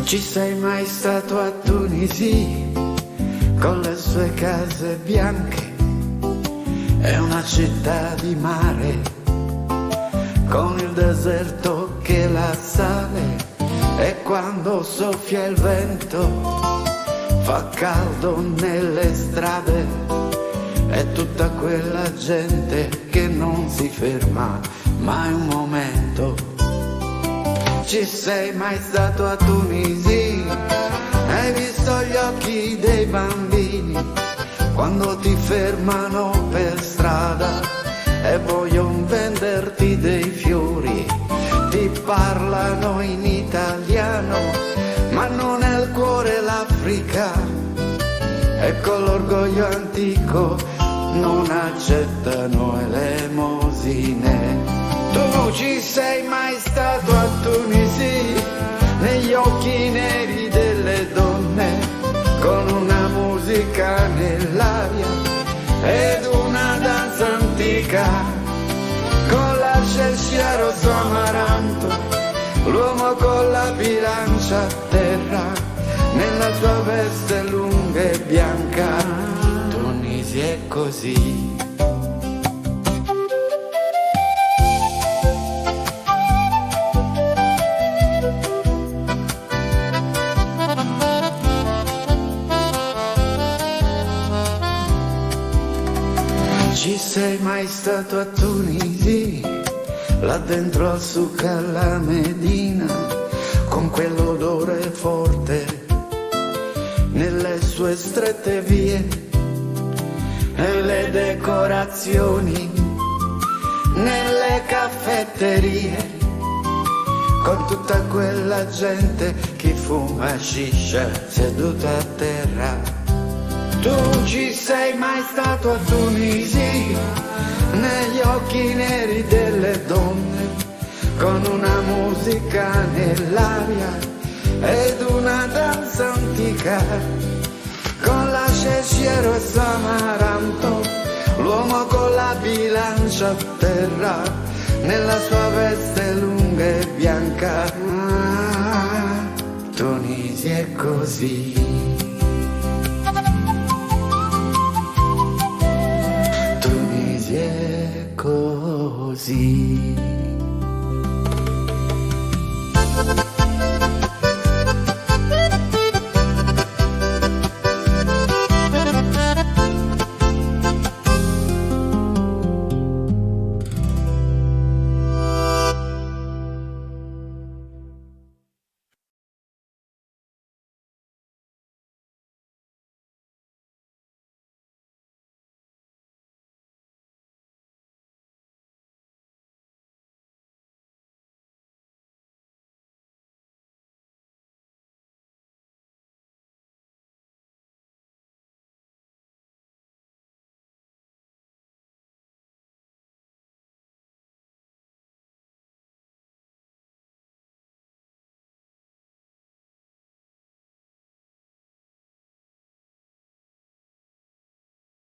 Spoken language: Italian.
Ci sei mai stato a Tunisi con le sue case bianche? È una città di mare con il deserto che la sale, e quando soffia il vento fa caldo nelle strade, e tutta quella gente che non si ferma mai un momento. Ci sei mai stato a Tunisi? Hai visto gli occhi dei bambini quando ti fermano per strada e vogliono venderti dei fiori? Ti parlano in italiano, ma non è il cuore l'Africa, e con l'orgoglio antico non accettano elemosine. Tu ci sei mai stato a Tunisi, negli occhi neri delle donne, con una musica nell'aria ed una danza antica, con la scelcia rosso amaranto, l'uomo con la bilancia a terra, nella sua veste lunga e bianca. Tunisi è così. Ci sei mai stato a Tunisi, là dentro al souk alla Medina, con quell'odore forte nelle sue strette vie, e le decorazioni nelle caffetterie, con tutta quella gente che fuma shisha seduta a terra. Tu ci sei mai stato a Tunisi, negli occhi neri delle donne, con una musica nell'aria ed una danza antica, con la scelcia rosso amaranto, l'uomo con la bilancia a terra, nella sua veste lunga e bianca. Tunisi è così. Tunisi è così.